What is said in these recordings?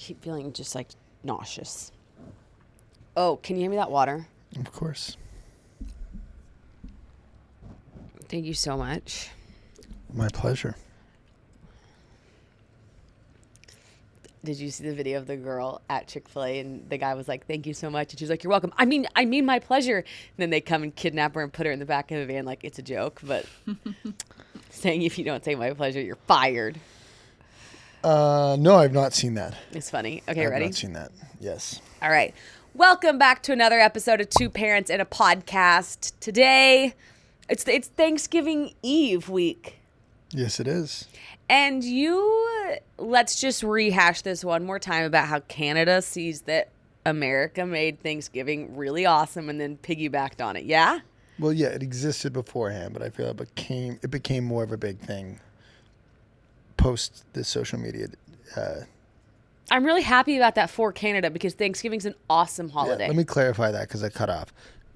keep feeling just like nauseous. Oh, can you hand me that water? Of course. Thank you so much. My pleasure. Did you see the video of the girl at Chick-fil-A and the guy was like, thank you so much. And she's like, you're welcome. I mean my pleasure. And then they come and kidnap her and put her in the back of the van like it's a joke. But saying if you don't say my pleasure, you're fired. No, I've not seen that. It's funny. Okay, ready? I've not seen that. Yes. All right. Welcome back to another episode of Two Parents and a Podcast. Today, it's Thanksgiving Eve week. Yes, it is. And let's just rehash this one more time about how Canada sees that America made Thanksgiving really awesome and then piggybacked on it. Yeah? Well, yeah, it existed beforehand, but I feel it became more of a big thing post the social media. I'm really happy about that for Canada because Thanksgiving's an awesome holiday. Yeah, let me clarify that because I cut off.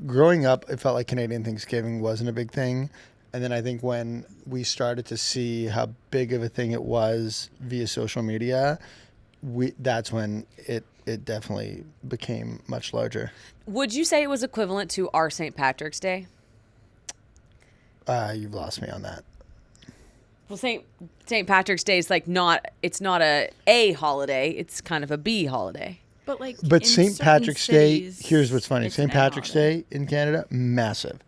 Growing up, it felt like Canadian Thanksgiving wasn't a big thing. And then I think when we started to see how big of a thing it was via social media, that's when it definitely became much larger. Would you say it was equivalent to our St. Patrick's Day? You've lost me on that. Well, St. Patrick's Day is like it's not a holiday. It's kind of a B holiday. But St. Patrick's Day, here's what's funny. it's St. an Patrick's holiday. Day in Canada, massive.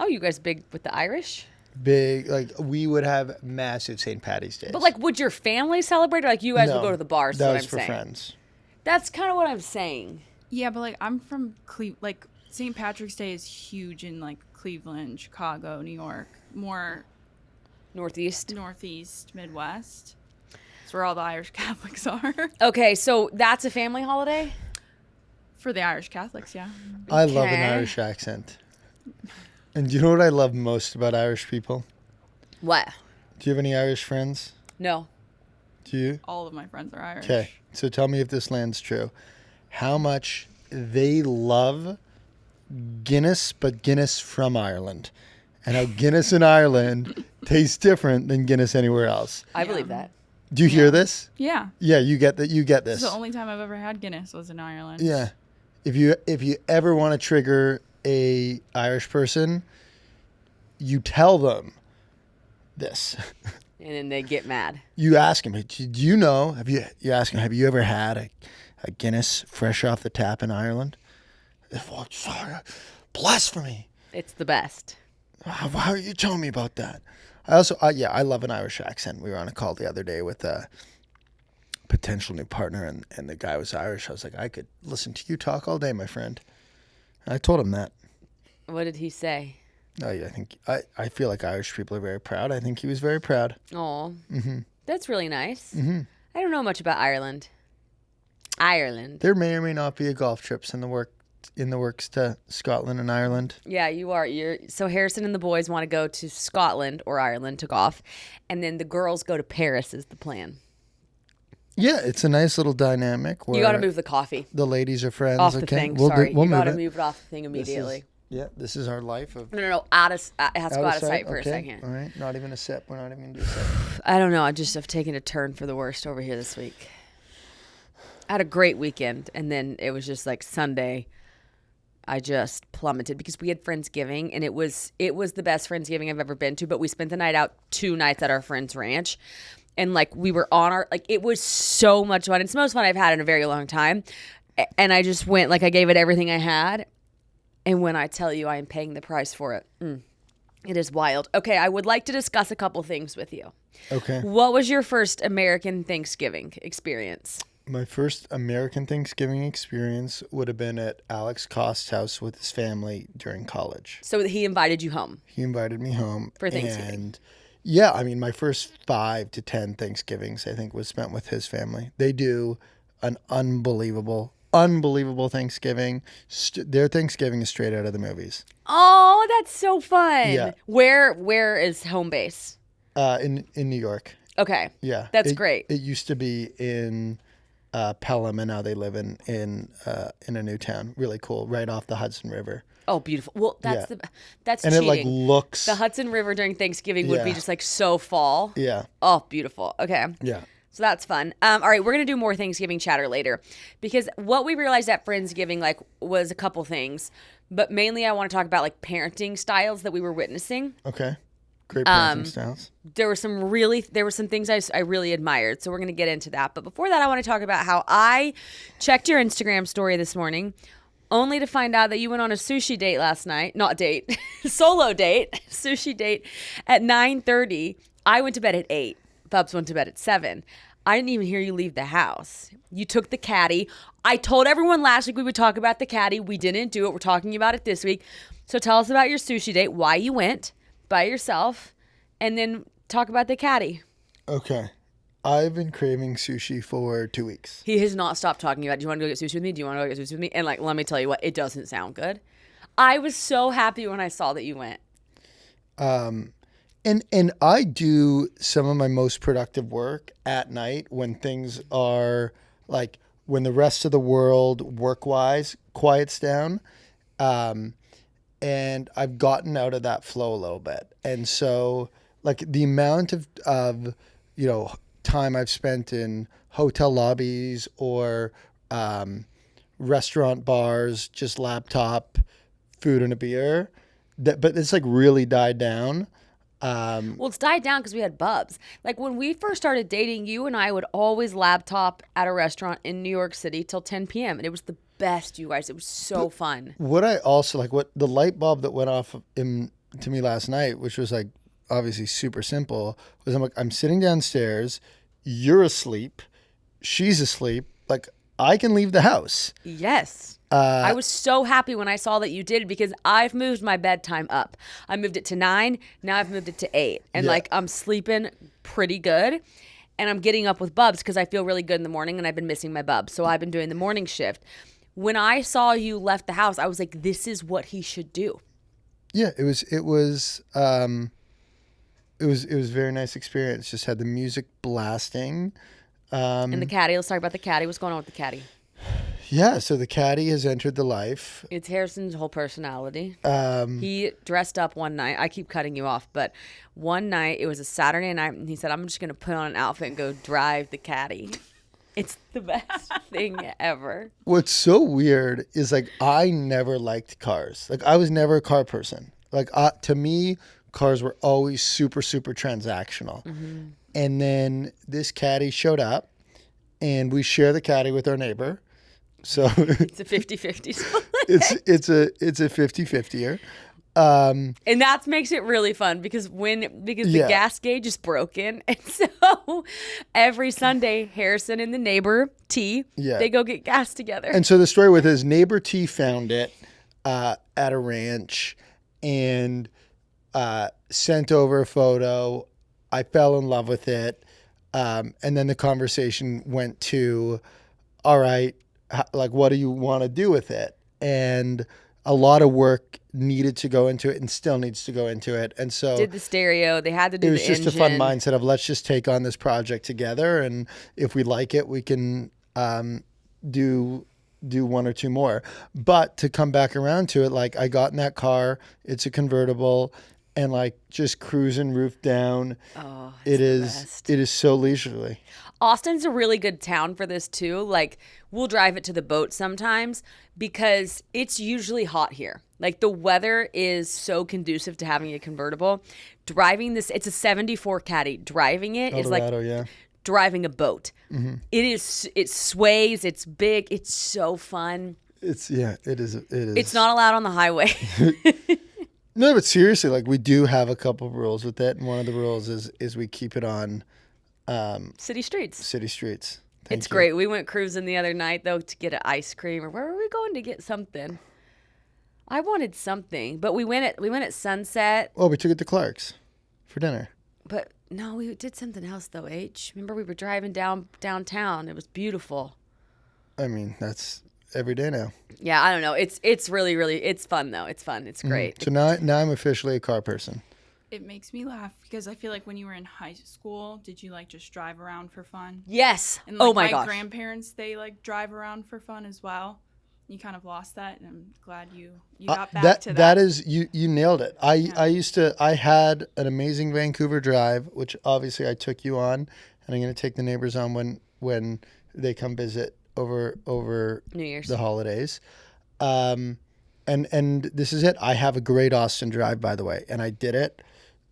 Oh, you guys big with the Irish? Big, like we would have massive St. Patty's Days. But like, would your family celebrate, or like you guys would No, go to the bars? That What was I'm for saying. friends. That's kind of what I'm saying. Yeah, but like I'm from like St. Patrick's Day is huge in like Cleveland, Chicago, New York, more Northeast. Northeast, Midwest. It's where all the Irish Catholics are. Okay, so that's a family holiday. For the Irish Catholics, yeah. I love an Okay. Irish accent. And do you know what I love most about Irish people? What? Do you have any Irish friends? No. Do you? All of my friends are Irish. Okay, so tell me if this lands true. How much they love Guinness, but Guinness from Ireland. And how Guinness in Ireland tastes different than Guinness anywhere else. I Yeah. believe that. Do you hear this? Yeah. Yeah, you get that. You get This this. is the only time I've ever had Guinness was in Ireland. Yeah. If you ever want to trigger a Irish person, you tell them this. And then they get mad. You ask them, do you know, you ask them, have you ever had a Guinness fresh off the tap in Ireland? Oh, sorry, blasphemy. It's the best. Why are you telling me about that? I also, I love an Irish accent. We were on a call the other day with a potential new partner, and the guy was Irish. I was like, I could listen to you talk all day, my friend. And I told him that. What did he say? Oh, yeah, I feel like Irish people are very proud. I think he was very proud. Oh, Mm-hmm. that's really nice. Mm-hmm. I don't know much about Ireland. Ireland. There may or may not be a golf trips in the works to Scotland and Ireland. Yeah, you are. So Harrison and the boys want to go to Scotland or Ireland to golf, and then the girls go to Paris is the plan. Yeah, it's a nice little dynamic where You got to move the coffee the ladies are friends. off the okay? thing. We'll Sorry, we'll you got to it. move it off the thing immediately. This is our life of. No. It has to go out of sight for a second. All right, not even a sip. We're not even gonna do a sip. I don't know. I've taken a turn for the worst over here this week. I had a great weekend, and then it was just like Sunday. I just plummeted because we had Friendsgiving, and it was the best Friendsgiving I've ever been to. But we spent the night out 2 nights at our friend's ranch, and like we were on our it was so much fun. It's the most fun I've had in a very long time, and I just went I gave it everything I had, and when I tell you I am paying the price for it, it is wild. Okay, I would like to discuss a couple things with you. Okay. What was your first American Thanksgiving experience? My first American Thanksgiving experience would have been at Alex Kost's house with his family during college. So he invited you home. He invited me home For Thanksgiving. And yeah, I mean, my first 5 to 10 Thanksgivings, I think, was spent with his family. They do an unbelievable Thanksgiving. Their Thanksgiving is straight out of the movies. Oh, that's so fun. Yeah. Where is home base? In New York. Okay. Yeah. That's great. It used to be in Pelham, and now they live in a new town. Really cool, right off the Hudson River. Oh, beautiful. Well, that's And cheating. it like looks. The Hudson River during Thanksgiving would be Yeah. just like so fall. Yeah. Oh, beautiful. Okay. Yeah. So that's fun. All right, we're going to do more Thanksgiving chatter later because what we realized at Friendsgiving like was a couple things, but mainly I want to talk about like parenting styles that we were witnessing. Okay. Great parenting styles. There were some things I really admired. So we're going to get into that. But before that, I want to talk about how I checked your Instagram story this morning only to find out that you went on a sushi date last night. Not date, solo date, sushi date at 9:30. I went to bed at 8. Bubs went to bed at 7. I didn't even hear you leave the house. You took the Caddy. I told everyone last week we would talk about the Caddy. We didn't do it. We're talking about it this week. So tell us about your sushi date, why you went by yourself, and then talk about the Caddy. Okay. I've been craving sushi for 2 weeks. He has not stopped talking about, do you want to go get sushi with me? Do you want to go get sushi with me? And like, let me tell you what, it doesn't sound good. I was so happy when I saw that you went. And I do some of my most productive work at night when things are like when the rest of the world work-wise quiets down. And I've gotten out of that flow a little bit. And so like the amount of time I've spent in hotel lobbies or restaurant bars, just laptop, food and a beer, but it's like really died down. Well, it's died down because we had Bubs. Like when we first started dating, you and I would always laptop at a restaurant in New York City till 10 p.m. And it was the best, you guys. It was so fun. What I also like, what the light bulb that went off to me last night, which was like obviously super simple, was I'm sitting downstairs, you're asleep, she's asleep, like I can leave the house. Yes. I was so happy when I saw that you did because I've moved my bedtime up. I moved it to 9. Now I've moved it to 8. And like I'm sleeping pretty good. And I'm getting up with Bubs because I feel really good in the morning and I've been missing my Bubs. So I've been doing the morning shift. When I saw you left the house, I was like, this is what he should do. Yeah, it was a very nice experience. Just had the music blasting. And the Caddy, let's talk about the Caddy. What's going on with the Caddy? Yeah, so the Caddy has entered the life. It's Harrison's whole personality. He dressed up one night. I keep cutting you off, but one night, it was a Saturday night, and he said, I'm just going to put on an outfit and go drive the Caddy. It's the best thing ever. What's so weird is like I never liked cars. Like I was never a car person. Like to me, cars were always super, super transactional. Mm-hmm. And then this Caddy showed up, and we share the Caddy with our neighbor. So it's a 50-50 split. it's a 50-50er. And that makes it really fun because the gas gauge is broken. And so every Sunday, Harrison and the neighbor T, they go get gas together. And so the story with his neighbor T found it at a ranch and sent over a photo. I fell in love with it. And then the conversation went to, all right, like, what do you want to do with it? And a lot of work needed to go into it and still needs to go into it. And so did the stereo, they had to do the engine. It was just a fun mindset of let's just take on this project together. And if we like it, we can do one or two more. But to come back around to it, like I got in that car, it's a convertible, and like just cruising roof down. Oh, it is so leisurely. Austin's a really good town for this too. Like we'll drive it to the boat sometimes because it's usually hot here. Like the weather is so conducive to having a convertible. Driving this, it's a 74 Caddy. Driving it Eldorado, is like driving a boat. Mm-hmm. It sways, it's big, it's so fun. It is. It's not allowed on the highway. No, but seriously, like we do have a couple of rules with it, and one of the rules is we keep it on city streets. Thank you. Great. We went cruising the other night though to get an ice cream, or where were we going to get something? I wanted something, but we went at sunset. Oh, we took it to Clark's for dinner. But no, we did something else though. Remember we were driving downtown. It was beautiful. I mean, that's every day now. Yeah, I don't know. It's really, really, it's fun though. It's fun. It's great. So now I'm officially a car person. It makes me laugh because I feel like when you were in high school, did you like just drive around for fun? Yes. And like, my gosh. My grandparents, they like drive around for fun as well. You kind of lost that, and I'm glad you got back to that. That is, you nailed it. I had an amazing Vancouver drive, which obviously I took you on, and I'm going to take the neighbors on when they come visit over New Year's. the holidays. And this is it. I have a great Austin drive, by the way, and I did it.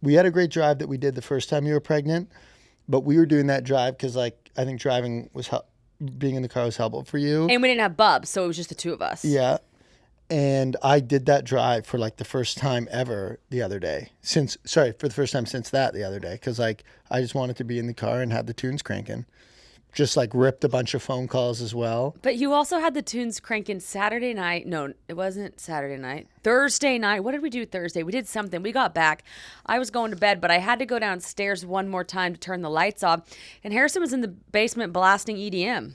We had a great drive that we did the first time you were pregnant, but we were doing that drive because, like, I think driving was being in the car was helpful for you. And we didn't have Bubs, so it was just the two of us. Yeah. And I did that drive for like the first time ever the other day. For the first time since the other day. Because like I just wanted to be in the car and have the tunes cranking. Just like ripped a bunch of phone calls as well. But you also had the tunes cranking Saturday night. No, it wasn't Saturday night. Thursday night. What did we do Thursday? We did something. We got back. I was going to bed, but I had to go downstairs one more time to turn the lights off. And Harrison was in the basement blasting EDM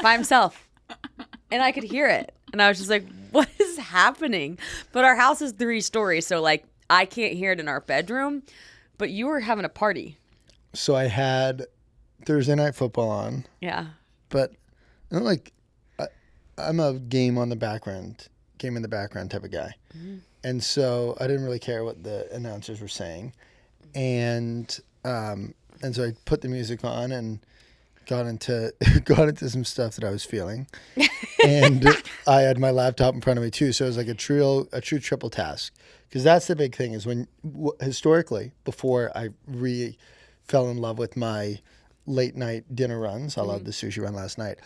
by himself. And I could hear it. And I was just like, what is happening? But our house is 3 stories, so like I can't hear it in our bedroom. But you were having a party. So I had Thursday night football on. Yeah. But I don't like I'm a game in the background type of guy. Mm-hmm. And so I didn't really care what the announcers were saying. And so I put the music on and got into some stuff that I was feeling. And I had my laptop in front of me too, so it was like a true triple task. Because that's the big thing is when historically, before I fell in love with my late night dinner runs, I loved the sushi run last night,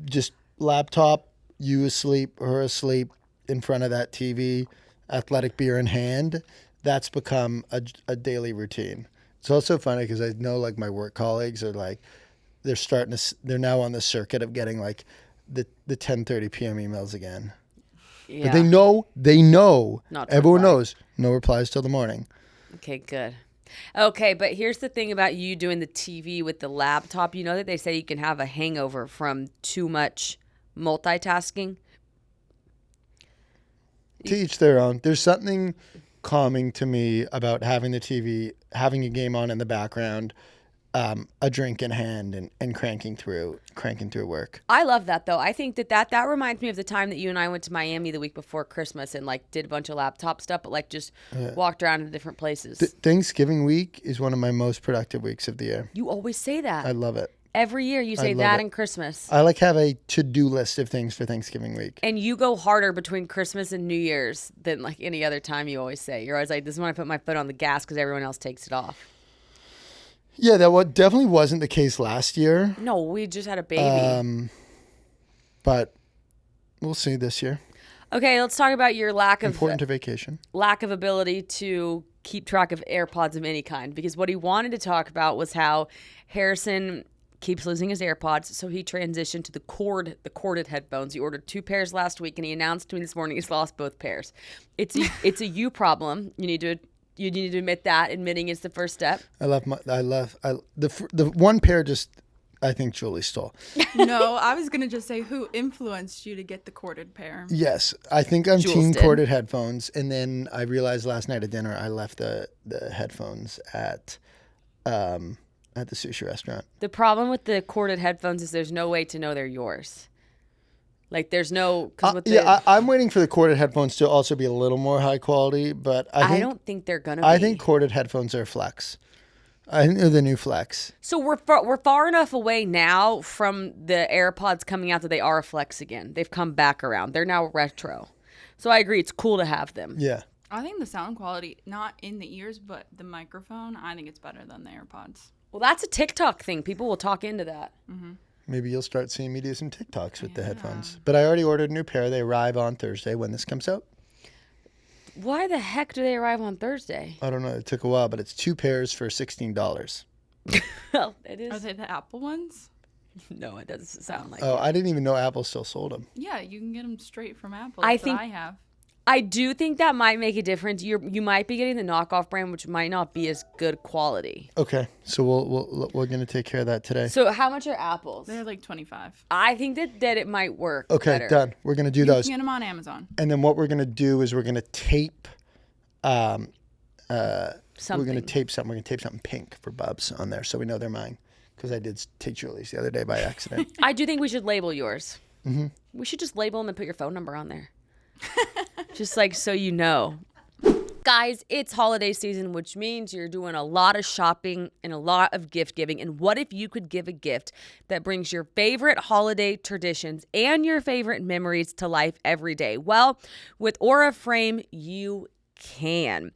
just laptop, you asleep, her asleep, in front of that TV, athletic beer in hand, that's become a daily routine. It's also funny because I know like my work colleagues are like, they're now on the circuit of getting like the 10:30 p.m. emails again. Yeah. But they know, Not to everyone reply. knows, no replies till the morning. Okay, good. Okay, but here's the thing about you doing the TV with the laptop. You know that they say you can have a hangover from too much multitasking? To each their own. There's something calming to me about having the TV, having a game on in the background, a drink in hand, and cranking through work. I love that, though. I think that reminds me of the time that you and I went to Miami the week before Christmas and, like, did a bunch of laptop stuff, but, like, just walked around to different places. Thanksgiving week is one of my most productive weeks of the year. You always say that. I love it. Every year you say that and Christmas. I like have a to-do list of things for Thanksgiving week. And you go harder between Christmas and New Year's than, like, any other time you always say. You're always like, this is when I put my foot on the gas because everyone else takes it off. Yeah, that definitely wasn't the case last year. No, we just had a baby. But we'll see this year. Okay, let's talk about your Important to vacation. lack of ability to keep track of AirPods of any kind. Because what he wanted to talk about was how Harrison keeps losing his AirPods, so he transitioned to the corded headphones. He ordered 2 pairs last week, and he announced to me this morning he's lost both pairs. It's a you problem. You need to admit that. Admitting is the first step. The one pair just, I think Julie stole. No, I was going to just say who influenced you to get the corded pair. Yes, I think I'm Jules team did. corded headphones, and then I realized last night at dinner I left the headphones at the sushi restaurant. The problem with the corded headphones is there's no way to know they're yours. Like there's no I'm waiting for the corded headphones to also be a little more high quality, but I don't think they're gonna. I think corded headphones are flex. I think they're the new flex. So we're far enough away now from the AirPods coming out that they are a flex again. They've come back around. They're now retro. So I agree. It's cool to have them. Yeah. I think the sound quality, not in the ears, but the microphone, I think it's better than the AirPods. Well, that's a TikTok thing. People will talk into that. Mm-hmm. Maybe you'll start seeing me do some TikToks with the headphones. But I already ordered a new pair. They arrive on Thursday when this comes out. Why the heck do they arrive on Thursday? I don't know. It took a while, but it's 2 pairs for $16. Well, it is. Are they the Apple ones? No, it doesn't sound like Oh, it. I didn't even know Apple still sold them. Yeah, you can get them straight from Apple. I That's think- what I have. I do think that might make a difference. You might be getting the knockoff brand, which might not be as good quality. Okay, so we're gonna take care of that today. So how much are apples? They're like $25. I think that it might work. Okay, better. done. We're gonna do You those, can get them on Amazon. and then what we're gonna do is we're gonna tape. Something. We're gonna tape something. We're gonna tape something pink for Bubs on there, so we know they're mine. Because I did take Julie's the other day by accident. I do think we should label yours. Mm-hmm. We should just label them and put your phone number on there. Just like so you know. Guys, it's holiday season, which means you're doing a lot of shopping and a lot of gift giving. And what if you could give a gift that brings your favorite holiday traditions and your favorite memories to life every day? Well, with Aura Frame, you can.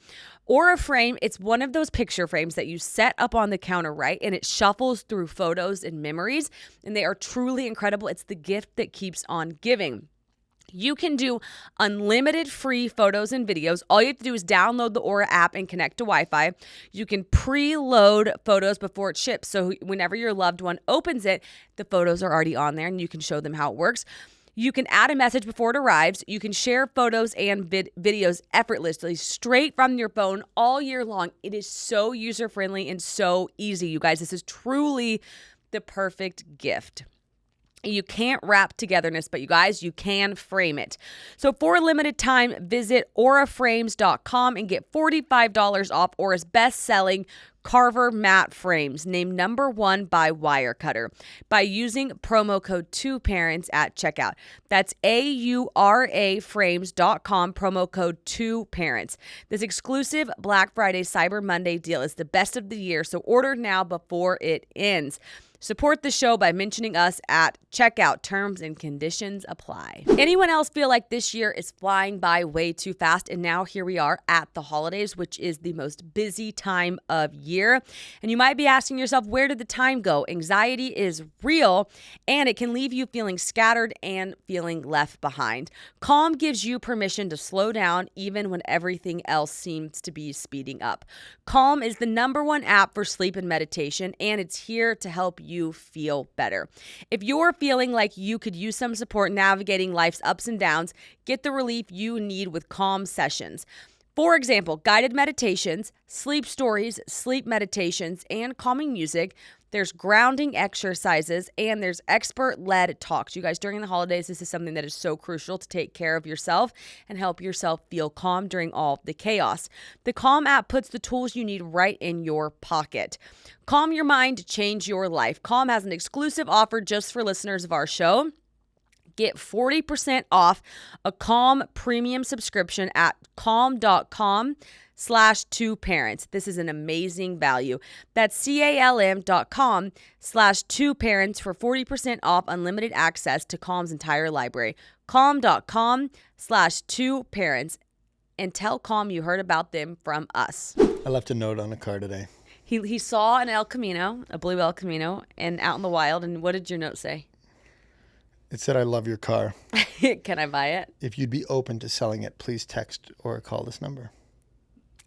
Aura Frame, it's one of those picture frames that you set up on the counter, right? And it shuffles through photos and memories, and they are truly incredible. It's the gift that keeps on giving. You can do unlimited free photos and videos. All you have to do is download the Aura app and connect to Wi-Fi. You can preload photos before it ships. So whenever your loved one opens it, the photos are already on there and you can show them how it works. You can add a message before it arrives. You can share photos and videos effortlessly straight from your phone all year long. It is so user-friendly and so easy, you guys. This is truly the perfect gift. You can't wrap togetherness, but you guys, you can frame it. So for a limited time, visit auraframes.com and get $45 off Aura's best-selling Carver matte frames, named #1 by Wirecutter, by using promo code 2parents at checkout. That's auraframes.com, promo code 2parents. This exclusive Black Friday Cyber Monday deal is the best of the year, so order now before it ends. Support the show by mentioning us at checkout. Terms and conditions apply. Anyone else feel like this year is flying by way too fast? And now here we are at the holidays, which is the most busy time of year. And you might be asking yourself, where did the time go? Anxiety is real, and it can leave you feeling scattered and feeling left behind. Calm gives you permission to slow down even when everything else seems to be speeding up. Calm is the #1 app for sleep and meditation, and it's here to help you feel better. If you're feeling like you could use some support navigating life's ups and downs, get the relief you need with Calm sessions. For example, guided meditations, sleep stories, sleep meditations, and calming music. There's grounding exercises, and there's expert-led talks. You guys, during the holidays, this is something that is so crucial to take care of yourself and help yourself feel calm during all the chaos. The Calm app puts the tools you need right in your pocket. Calm your mind, change your life. Calm has an exclusive offer just for listeners of our show. Get 40% off a Calm premium subscription at calm.com/2parents. This is an amazing value. That's calm.com/2parents for 40% off unlimited access to Calm's entire library. Calm.com/2parents. And tell Calm you heard about them from us. I left a note on a car today. He saw an El Camino, a blue El Camino, and out in the wild. And what did your note say? It said, "I love your car. Can I buy it? If you'd be open to selling it, please text or call this number."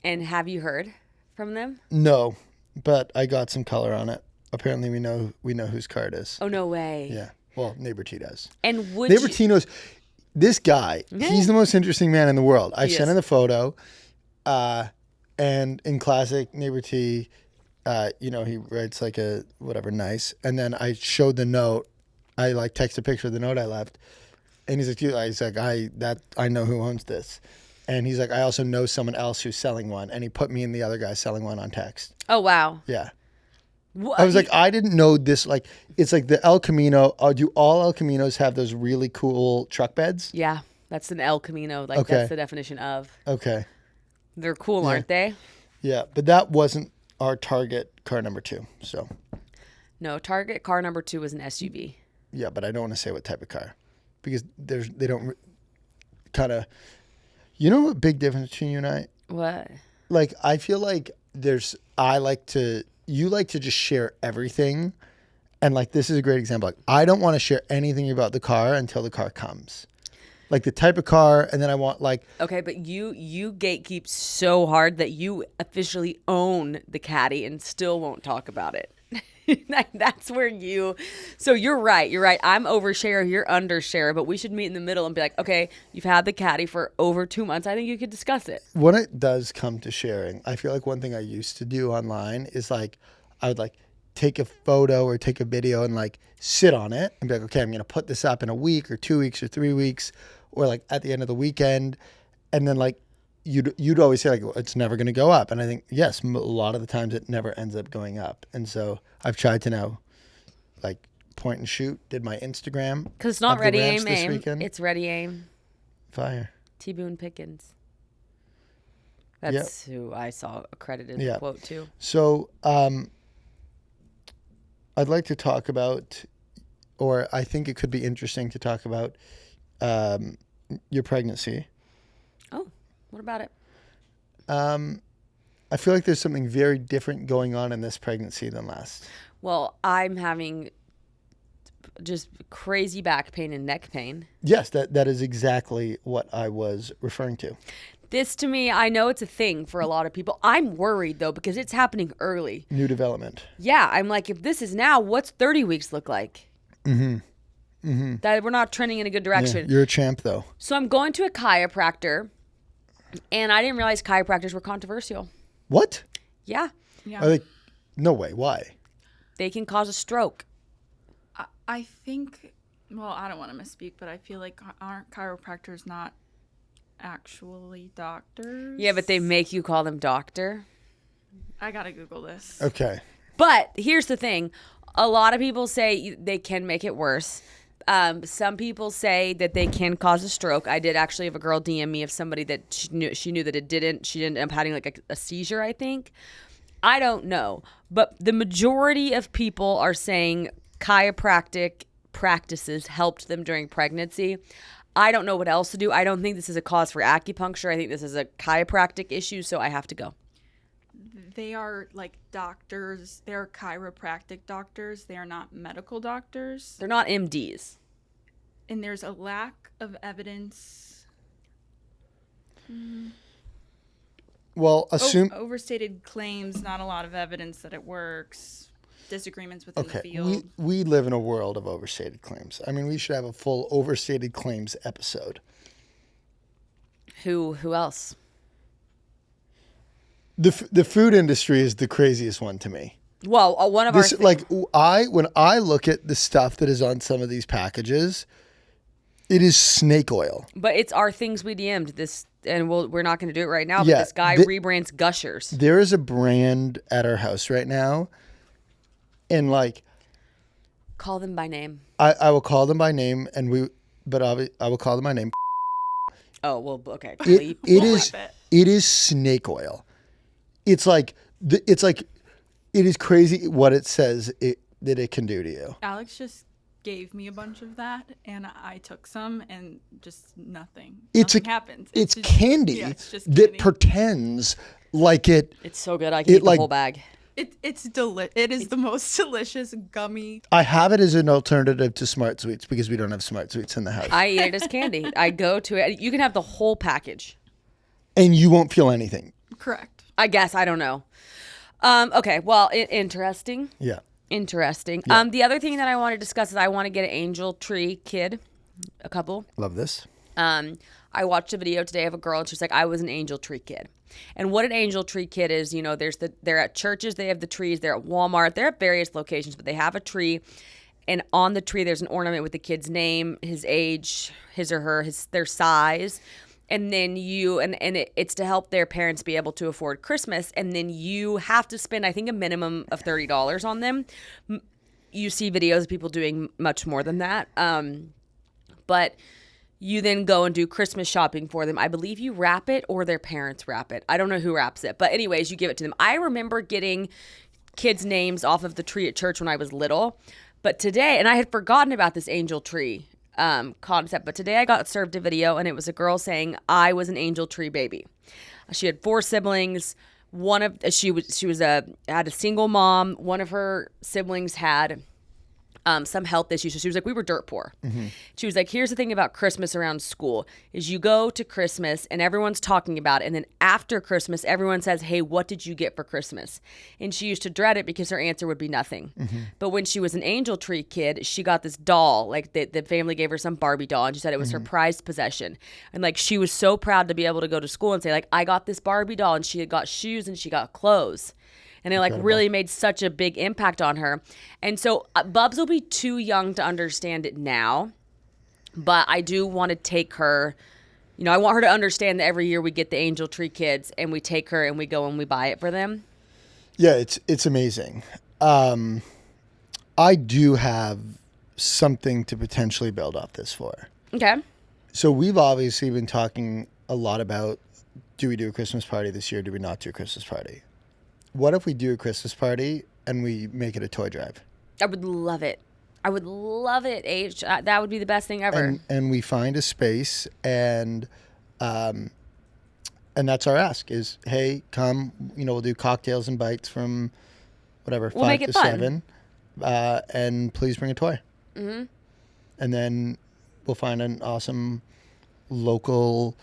And have you heard from them? No, but I got some color on it. Apparently, we know whose car it is. Oh, no way. Yeah. Well, Neighbor T does. And would Neighbor T knows. This guy, he's the most interesting man in the world. I sent him the photo, and in classic Neighbor T, he writes like a whatever nice, and then I showed the note. I text a picture of the note I left, and he's like, "Dude," I know who owns this, and he's like, "I also know someone else who's selling one," and he put me and the other guy selling one on text. Oh wow! Yeah, what? I was like, I didn't know this. Like, it's like the El Camino. Do all El Caminos have those really cool truck beds? Yeah, that's an El Camino. That's the definition of. Okay. They're cool, aren't they? Yeah, but that wasn't our target car number 2. So. No, target car number 2 was an SUV. Yeah, but I don't want to say what type of car, because they don't kind of, a big difference between you and I? What? Like, I feel like you like to just share everything. And this is a great example. Like, I don't want to share anything about the car until the car comes. Like the type of car, and then I want Okay, but you gatekeep so hard that you officially own the Caddy and still won't talk about it. That's where so you're right. I'm overshare, you're undershare, but we should meet in the middle and be like, okay, you've had the Caddy for over 2 months. I think you could discuss it. When it does come to sharing, I feel like one thing I used to do online is I would take a photo or take a video and sit on it and be like, okay, I'm going to put this up in a week or 2 weeks or 3 weeks, or at the end of the weekend. And then you'd always say it's never going to go up. And I think, yes, a lot of the times it never ends up going up. And so I've tried to now point and shoot, did my Instagram. Because it's not ready, aim, this weekend. It's ready, aim. Fire. T. Boone Pickens. That's who I saw accredited the quote to. So I'd like to talk about, or I think it could be interesting to talk about your pregnancy. Oh, what about it? I feel like there's something very different going on in this pregnancy than last. Well, I'm having just crazy back pain and neck pain. Yes, that is exactly what I was referring to. This to me, I know it's a thing for a lot of people. I'm worried though because it's happening early. New development. Yeah, I'm like, if this is now, what's 30 weeks look like? That we're not trending in a good direction. Yeah, you're a champ though. So I'm going to a chiropractor, and I didn't realize chiropractors were controversial. What? Yeah. Are they? No way. Why? They can cause a stroke. I think, well, I don't want to misspeak, but I feel like aren't chiropractors not actually doctors? Yeah, but they make you call them doctor. I gotta Google this. Okay. But here's the thing. A lot of people say they can make it worse. Some people say that they can cause a stroke. I did actually have a girl DM me of somebody that she knew that it didn't. She ended up having like a seizure, I think. I don't know. But the majority of people are saying chiropractic practices helped them during pregnancy. I don't know what else to do. I don't think this is a cause for acupuncture. I think this is a chiropractic issue, so I have to go. They are like doctors. They're chiropractic doctors. They are not medical doctors. They're not MDs. And there's a lack of evidence. Well, Overstated claims, not a lot of evidence that it works. Disagreements within the field. We live in a world of overstated claims. I mean, we should have a full overstated claims episode. Who else? The food industry is the craziest one to me. Well, one of when I look at the stuff that is on some of these packages, it is snake oil. But it's our things we DM'd this, and we're not going to do it right now. But this guy rebrands Gushers. There is a brand at our house right now, and like, call them by name. I will call them by name, I will call them by name. Oh well, okay. It is snake oil. It is crazy what it says that it can do to you. Alex just gave me a bunch of that, and I took some, and just nothing. Nothing happens. It's candy that pretends like it. It's so good. I can eat the whole bag. It is the most delicious gummy. I have it as an alternative to Smart Sweets because we don't have Smart Sweets in the house. I eat it as candy. I go to it. You can have the whole package. And you won't feel anything. Correct. I guess. I don't know. Okay. Well, interesting. Yeah. Interesting. Yeah. The other thing that I want to discuss is I want to get an angel tree kid, a couple. Love this. I watched a video today of a girl, and she's like, I was an angel tree kid. And what an angel tree kid is, they're at churches, they have the trees, they're at Walmart, they're at various locations, but they have a tree, and on the tree there's an ornament with the kid's name, his age, his or her, their size, and then it's to help their parents be able to afford Christmas, and then you have to spend, I think, a minimum of $30 on them. You see videos of people doing much more than that, but you then go and do Christmas shopping for them. I believe you wrap it or their parents wrap it. I don't know who wraps it. But anyways, you give it to them. I remember getting kids' names off of the tree at church when I was little. But today, and I had forgotten about this angel tree concept, but today I got served a video, and it was a girl saying, I was an angel tree baby. She had 4 siblings. She had a single mom. One of her siblings had some health issues. So she was like, we were dirt poor. Mm-hmm. She was like, here's the thing about Christmas around school is you go to Christmas and everyone's talking about it. And then after Christmas, everyone says, hey, what did you get for Christmas? And she used to dread it because her answer would be nothing. Mm-hmm. But when she was an angel tree kid, she got this doll, like the family gave her some Barbie doll, and she said it was her prized possession. And like, she was so proud to be able to go to school and say like, I got this Barbie doll, and she had got shoes and she got clothes. And it like really made such a big impact on her. And so Bubs will be too young to understand it now. But I do want to take her, I want her to understand that every year we get the angel tree kids and we take her and we go and we buy it for them. Yeah, it's amazing. I do have something to potentially build off this for. Okay. So we've obviously been talking a lot about do we do a Christmas party this year? Do we not do a Christmas party? What if we do a Christmas party and we make it a toy drive? I would love it. I would love it, H. That would be the best thing ever. And we find a space, and that's our ask is, hey, come, we'll do cocktails and bites from whatever, We'll 5 make it to fun. 7. And please bring a toy. Mm-hmm. And then we'll find an awesome local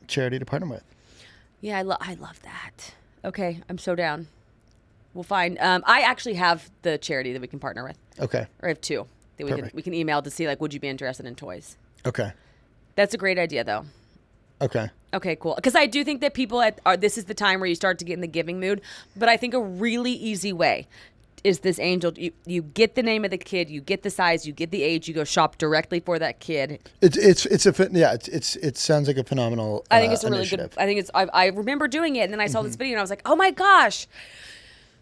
charity to partner with. Yeah, I love that. Okay, I'm so down. We'll find. I actually have the charity that we can partner with. Okay. Or I have 2 that we can email to see, like, would you be interested in toys? Okay. That's a great idea, though. Okay. Okay, cool. Because I do think that people this is the time where you start to get in the giving mood. But I think a really easy way is this, Angel. You get the name of the kid, you get the size, you get the age, you go shop directly for that kid. It sounds like a phenomenal. I think it's a really initiative. good. I think it's. I remember doing it, and then I saw this video, and I was like, oh my gosh.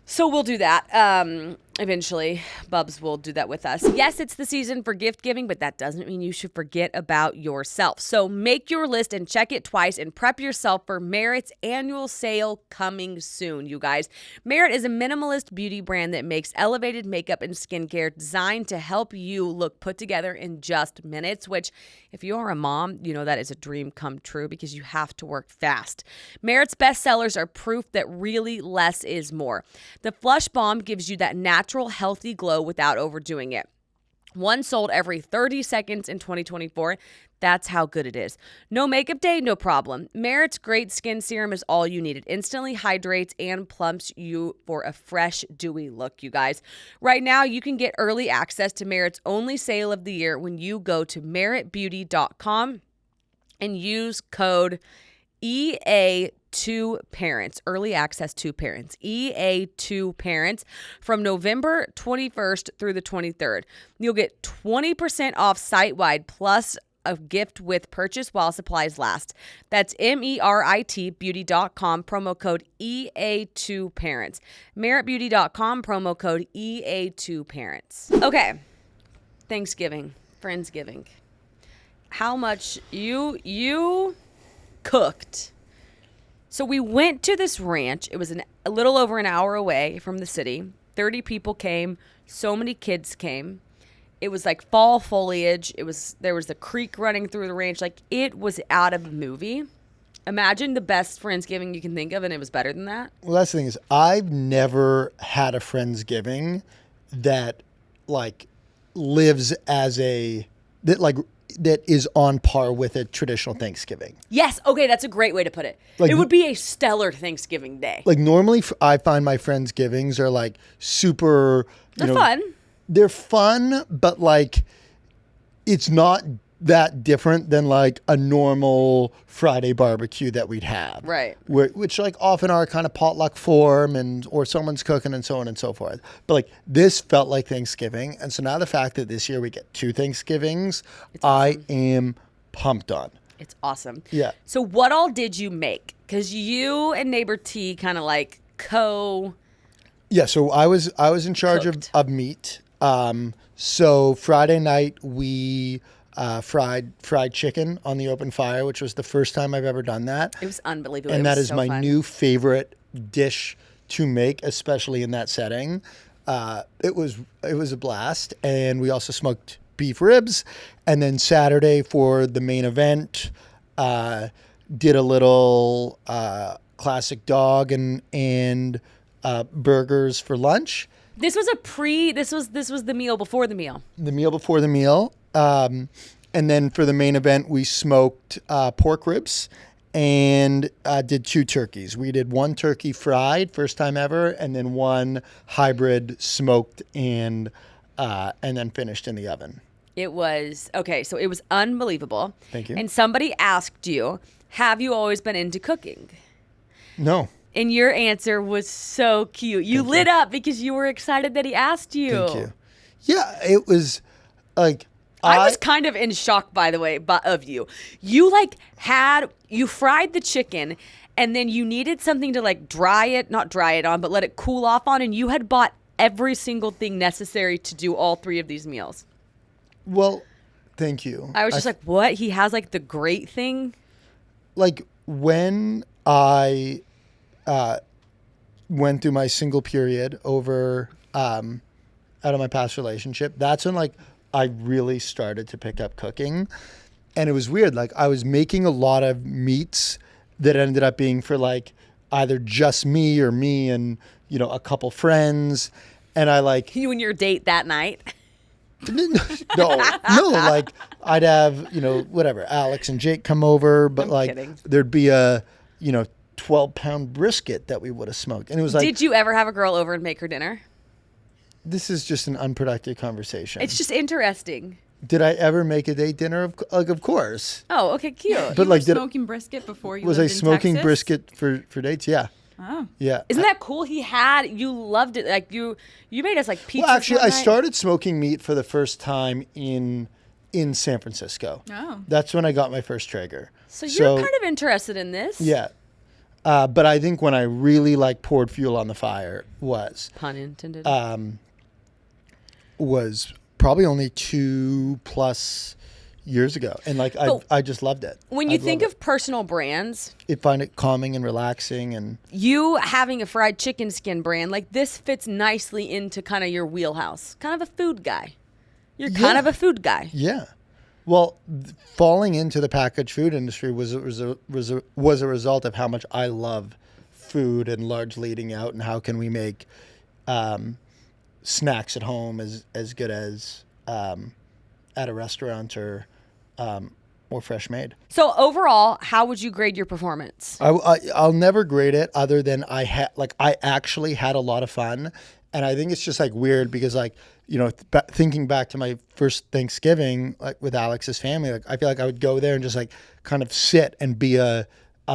So we'll do that. Eventually, Bubs will do that with us. Yes, it's the season for gift giving, but that doesn't mean you should forget about yourself. So make your list and check it twice and prep yourself for Merit's annual sale coming soon, you guys. Merit is a minimalist beauty brand that makes elevated makeup and skincare designed to help you look put together in just minutes, which if you are a mom, that is a dream come true because you have to work fast. Merit's bestsellers are proof that really less is more. The Flush Balm gives you that natural, healthy glow without overdoing it. One sold every 30 seconds in 2024. That's how good it is. No makeup day, no problem. Merit's Great Skin Serum is all you need. It instantly hydrates and plumps you for a fresh, dewy look, you guys. Right now, you can get early access to Merit's only sale of the year when you go to meritbeauty.com and use code EA2Parents, early access to parents, EA2Parents, from November 21st through the 23rd. You'll get 20% off site-wide plus a gift with purchase while supplies last. That's meritbeauty.com, promo code EA2Parents. meritbeauty.com, promo code EA2Parents. Okay, Thanksgiving, Friendsgiving. How much you cooked. So we went to this ranch. It was a little over an hour away from the city. 30 people came. So many kids came. It was like fall foliage. There was a creek running through the ranch. Like, it was out of a movie. Imagine the best Friendsgiving you can think of, and it was better than that. Well, that's the thing is, I've never had a Friendsgiving that lives as that is on par with a traditional Thanksgiving. Yes. Okay, that's a great way to put it. It would be a stellar Thanksgiving day. Normally, I find my Friendsgivings are super. They're fun. They're fun, but it's not that different than a normal Friday barbecue that we'd have. Right. Which often are kind of potluck form or someone's cooking and so on and so forth. But this felt like Thanksgiving. And so now the fact that this year we get 2 Thanksgivings, awesome. I am pumped on. It's awesome. Yeah. So what all did you make? Because you and Neighbor T kind of Yeah, so I was in charge of meat. So Friday night we fried chicken on the open fire, which was the first time I've ever done that. It was unbelievable. And that is my new favorite dish to make, especially in that setting. It was a blast. And we also smoked beef ribs. And then Saturday for the main event, did a little classic dog and burgers for lunch. This was this was the meal before the meal. The meal before the meal. And then for the main event, we smoked pork ribs and did 2 turkeys. We did 1 turkey fried, first time ever, and then 1 hybrid smoked and then finished in the oven. It was, okay, so it was unbelievable. Thank you. And somebody asked you, have you always been into cooking? No. And your answer was so cute. You lit up because you were excited that he asked you. Thank you. Yeah, it was I was kind of in shock, by the way, of you. You you fried the chicken, and then you needed something to not dry it on, but let it cool off on, and you had bought every single thing necessary to do all 3 of these meals. Well, thank you. I was just what? He has the great thing? when I went through my single period over out of my past relationship, that's when like I really started to pick up cooking. And it was weird. Like I was making a lot of meats that ended up being for like either just me or me and, you know, a couple friends. And I like, You and your date that night. no, like I'd have, you know, whatever, Alex and Jake come over, but I'm like kidding. there'd be a, you know, 12-pound brisket that we would have smoked. And it was like, Did you ever have a girl over and make her dinner? this is just an unproductive conversation. It's just interesting. Did I ever make a date dinner? Of course. Oh, okay, cute. But You like, were did smoking brisket before you was I lived in smoking Texas? brisket for dates? Yeah. Oh. Yeah. Isn't that cool? You loved it. Like you made us like pizza. Well, actually, I started smoking meat for the first time in San Francisco. Oh. That's when I got my first Traeger. So you're kind of interested in this. Yeah. But I think when I really like poured fuel on the fire Pun intended. was probably only 2+ years ago. And like, I just loved it. When you think of personal brands, I find it calming and relaxing. And you having a fried chicken skin brand, like this fits nicely into kind of your wheelhouse. Kind of a food guy. You're kind of a food guy. yeah. Well, falling into the packaged food industry was a result of how much I love food and largely eating out, and how can we make snacks at home as good as at a restaurant or fresh made. So overall, how would you grade your performance? I'll never grade it other than I actually had a lot of fun. And I think it's just like weird because like, you know, thinking back to my first Thanksgiving, like with Alex's family, like I feel like I would go there and just like kind of sit and be a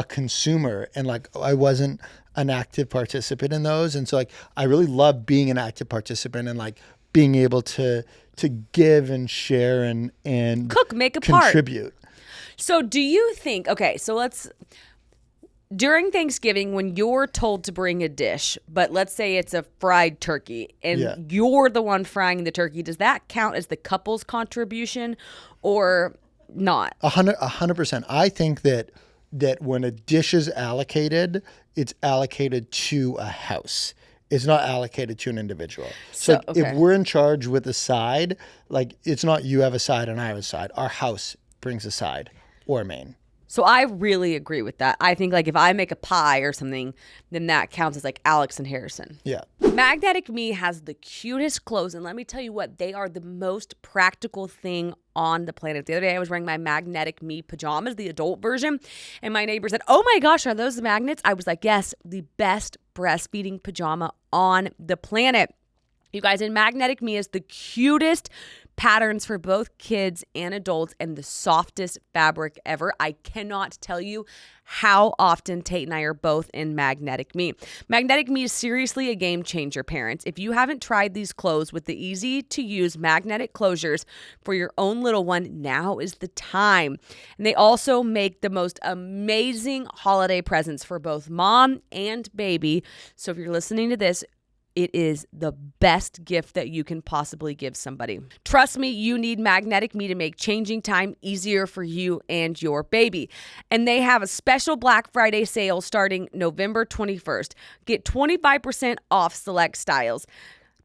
consumer, and like I wasn't an active participant in those. And so like I really love being an active participant and like being able to give and share and Cook, make a part. contribute. So do you think, okay, so during Thanksgiving, when you're told to bring a dish, but let's say it's a fried turkey and you're the one frying the turkey, does that count as the couple's contribution or not? 100%. I think that when a dish is allocated, it's allocated to a house. It's not allocated to an individual. So if we're in charge with a side, like it's not you have a side and I have a side. Our house brings a side or a main. So I really agree with that. I think like if I make a pie or something, then that counts as like Alex and Harrison. Yeah. Magnetic Me has the cutest clothes, and let me tell you what, they are the most practical thing on the planet. The other day I was wearing my Magnetic Me pajamas, the adult version, and my neighbor said, "Oh my gosh, are those the magnets?" I was like, yes, the best breastfeeding pajama on the planet. You guys, in Magnetic Me is the cutest patterns for both kids and adults and the softest fabric ever. I cannot tell you how often Tate and I are both in Magnetic Me. Magnetic Me is seriously a game changer, parents. If you haven't tried these clothes with the easy to use magnetic closures for your own little one, now is the time. And they also make the most amazing holiday presents for both mom and baby. So if you're listening to this, it is the best gift that you can possibly give somebody. Trust me, you need Magnetic Me to make changing time easier for you and your baby. And they have a special Black Friday sale starting November 21st. Get 25% off select styles.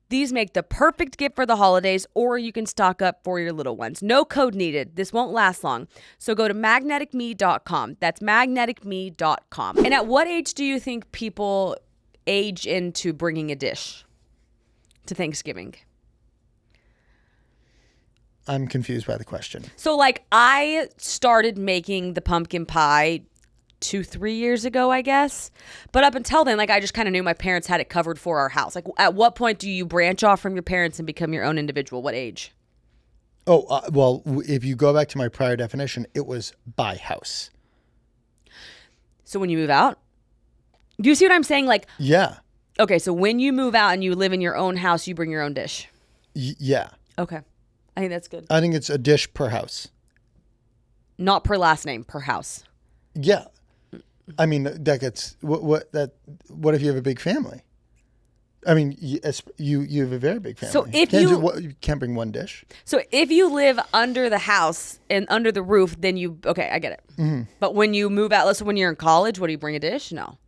These make the perfect gift for the holidays, or you can stock up for your little ones. No code needed. This won't last long. So go to magneticme.com. That's magneticme.com. And at what age do you think people age into bringing a dish to Thanksgiving? I'm confused by the question. So like I started making the pumpkin pie 2-3 years ago, I guess. But up until then, like I just kind of knew my parents had it covered for our house. Like at what point do you branch off from your parents and become your own individual? What age? Well, if you go back to my prior definition, it was by house. So when you move out? Do you see what I'm saying? Like, yeah. Okay, so when you move out and you live in your own house, you bring your own dish. Yeah. Okay. I think that's good. I think it's a dish per house. Not per last name, per house. Yeah. I mean, that gets what if you have a big family? I mean, you have a very big family. So if you can't bring one dish. So if you live under the house and under the roof, then okay, I get it. Mm-hmm. But when you move out, so when you're in college, what do you bring a dish? No.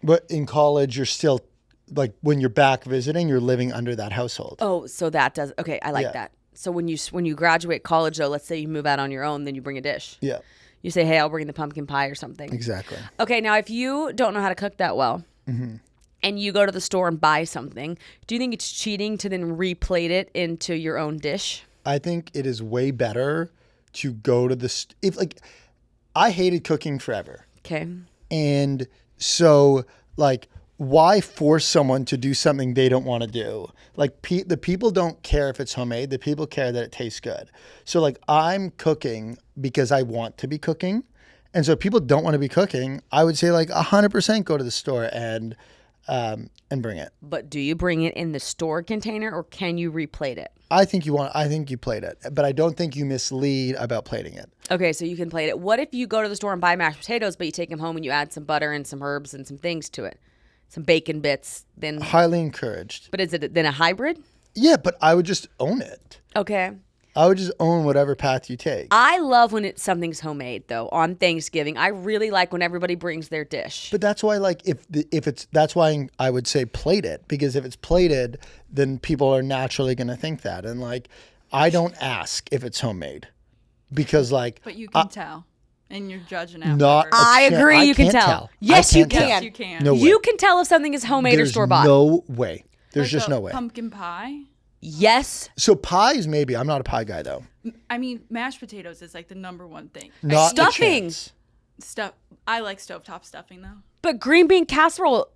But in college, you're still like when you're back visiting, you're living under that household. Oh, so that does okay. I like that. So when you graduate college, though, let's say you move out on your own, then you bring a dish. Yeah. You say, hey, I'll bring the pumpkin pie or something. Exactly. Okay, now if you don't know how to cook that well, and you go to the store and buy something, do you think it's cheating to then replate it into your own dish? I think it is way better to go to I hated cooking forever. Okay. And so like, why force someone to do something they don't want to do? Like the people don't care if it's homemade. The people care that it tastes good. So like I'm cooking because I want to be cooking. And so if people don't want to be cooking, I would say like 100% go to the store and bring it. But do you bring it in the store container or can you replate it? I think you plate it, but I don't think you mislead about plating it. Okay, so you can plate it. What if you go to the store and buy mashed potatoes, but you take them home and you add some butter and some herbs and some things to it? Some bacon bits, then... Highly encouraged. But is it then a hybrid? Yeah, but I would just own it. Okay. I would just own whatever path you take. I love when something's homemade, though, on Thanksgiving. I really like when everybody brings their dish. But that's why, like, that's why I would say plate it, because if it's plated, then people are naturally going to think that. And like, I don't ask if it's homemade because like... But you can tell. And you're judging afterwards. I agree. You can tell. Yes, you can. Yes, you can. No way. You can tell if something is homemade or store-bought. No way. There's Like just no way. Pumpkin pie. Yes. So pies, maybe. I'm not a pie guy, though. I mean, mashed potatoes is like the #1 thing. Not Stuffing. a chance. I like stovetop stuffing though. But green bean casserole...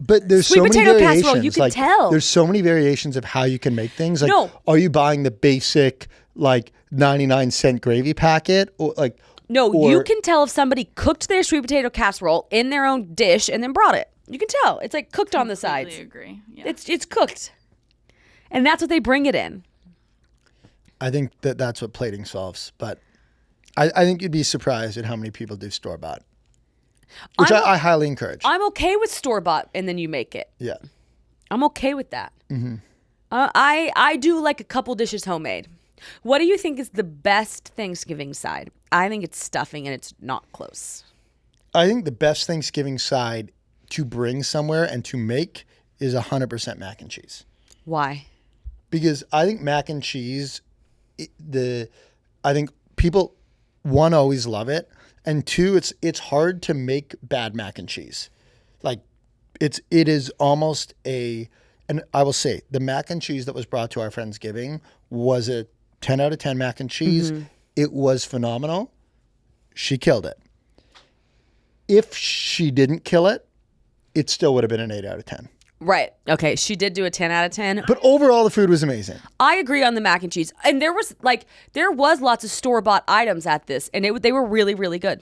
But there's Sweet so many potato variations. casserole, you can like, tell. There's so many variations of how you can make things. Like, No. Are you buying the basic like 99-cent gravy packet, or like? No, you can tell if somebody cooked their sweet potato casserole in their own dish and then brought it. You can tell. It's like cooked on the sides. I agree. Yeah. It's cooked. And that's what they bring it in. I think that's what plating solves. But I think you'd be surprised at how many people do store-bought, which I highly encourage. I'm okay with store-bought and then you make it. Yeah. I'm okay with that. Mm-hmm. I do like a couple dishes homemade. What do you think is the best Thanksgiving side? I think it's stuffing and it's not close. I think the best Thanksgiving side to bring somewhere and to make is 100% mac and cheese. Why? Because I think mac and cheese, I think people, one, always love it, and two, it's hard to make bad mac and cheese. Like it is almost and I will say the mac and cheese that was brought to our Friendsgiving was a 10 out of 10 mac and cheese. Mm-hmm. It was phenomenal. She killed it. If she didn't kill it, it still would have been an 8 out of 10. Right. Okay. She did do a 10 out of 10. But overall, the food was amazing. I agree on the mac and cheese. And there was lots of store-bought items at this, and they were really, really good.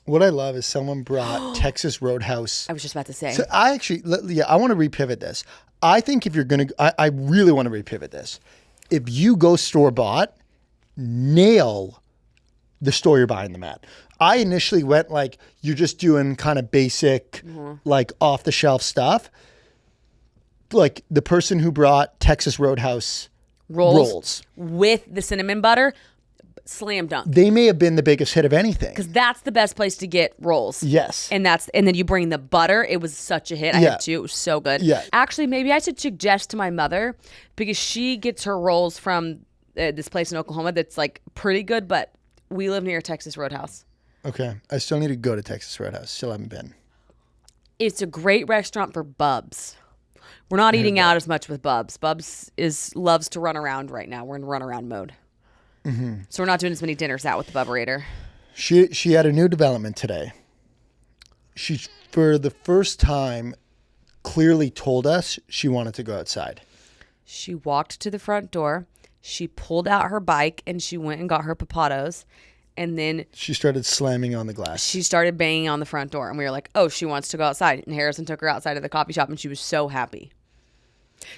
What I love is someone brought Texas Roadhouse. I was just about to say. So I want to repivot this. I think if you're going to, I really want to repivot this. If you go store-bought, nail the store you're buying them at. I initially went like, you're just doing kind of basic, like off-the-shelf stuff. Like the person who brought Texas Roadhouse rolls with the cinnamon butter, slam dunk. They may have been the biggest hit of anything. Because that's the best place to get rolls. Yes. And then you bring the butter. It was such a hit. I had two. It was so good. Yeah. Actually, maybe I should suggest to my mother, because she gets her rolls from this place in Oklahoma that's like pretty good, but we live near Texas Roadhouse. Okay. I still need to go to Texas Roadhouse. Still haven't been. It's a great restaurant for Bubs. We're not eating out as much with Bubs. Bubs loves to run around right now. We're in run around mode. Mm-hmm. So we're not doing as many dinners out with the Bubberator. She had a new development today. She, for the first time, clearly told us she wanted to go outside. She walked to the front door. She pulled out her bike and she went and got her papados. And then she started slamming on the glass. She started banging on the front door. And we were like, oh, she wants to go outside. And Harrison took her outside of the coffee shop and she was so happy.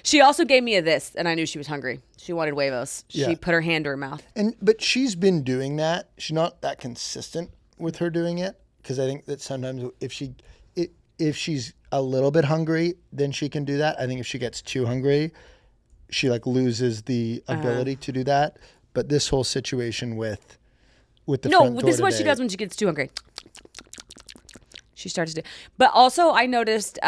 She also gave me this, and I knew she was hungry. She wanted huevos. She put her hand to her mouth. But she's been doing that. She's not that consistent with her doing it, because I think that sometimes if if she's a little bit hungry, then she can do that. I think if she gets too hungry, she like loses the ability to do that. But this whole situation with the front door this is what she today- does when she gets too hungry. She starts to do. But also, I noticed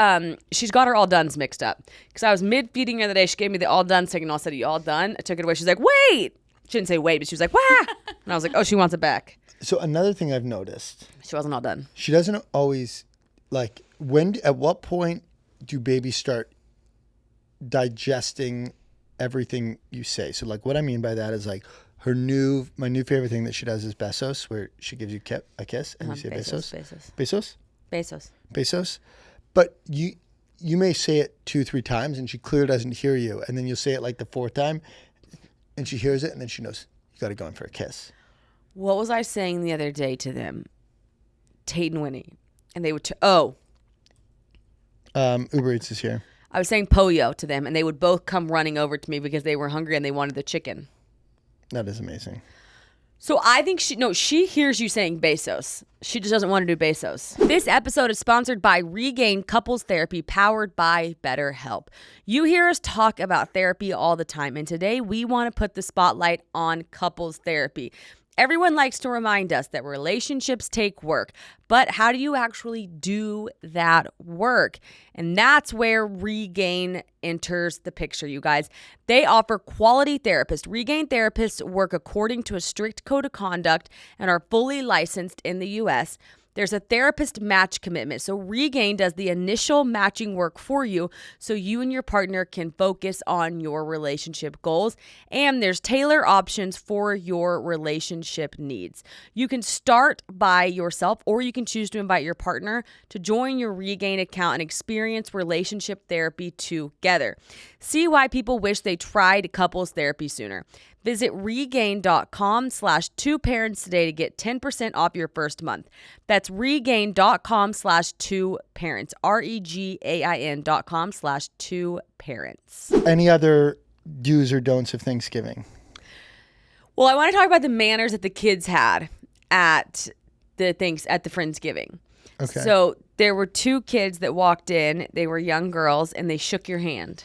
she's got her all dones mixed up. Because I was mid-feeding her the other day. She gave me the all done signal. I said, "Are you all done?" I took it away. She's like, "Wait!" She didn't say wait, but she was like, "Wah!" And I was like, "Oh, she wants it back." So another thing I've noticed, She wasn't all done. she doesn't always, like, at what point do babies start digesting everything you say? So, like, what I mean by that is, like, my new favorite thing that she does is besos, where she gives you a kiss and you say besos. Besos. But you may say it 2-3 times and she clearly doesn't hear you. And then you'll say it like the 4th time and she hears it and then she knows you got to go in for a kiss. What was I saying the other day to them? Tate and Winnie. And they would, Uber Eats is here. I was saying pollo to them, and they would both come running over to me because they were hungry and they wanted the chicken. That is amazing. So I think she hears you saying besos. She just doesn't want to do besos. This episode is sponsored by Regain Couples Therapy, powered by BetterHelp. You hear us talk about therapy all the time, and today we want to put the spotlight on couples therapy. Everyone likes to remind us that relationships take work, but how do you actually do that work? And that's where Regain enters the picture, you guys. They offer quality therapists. Regain therapists work according to a strict code of conduct and are fully licensed in the U.S. There's a therapist match commitment. So Regain does the initial matching work for you so you and your partner can focus on your relationship goals. And there's tailor options for your relationship needs. You can start by yourself or you can choose to invite your partner to join your Regain account and experience relationship therapy together. See why people wish they tried couples therapy sooner. Visit regain.com/2parents today to get 10% off your first month. That's regain.com/2parents. REGAIN.com/2parents. Any other do's or don'ts of Thanksgiving? Well, I want to talk about the manners that the kids had at the Friendsgiving. Okay. So there were 2 kids that walked in. They were young girls, and they shook your hand.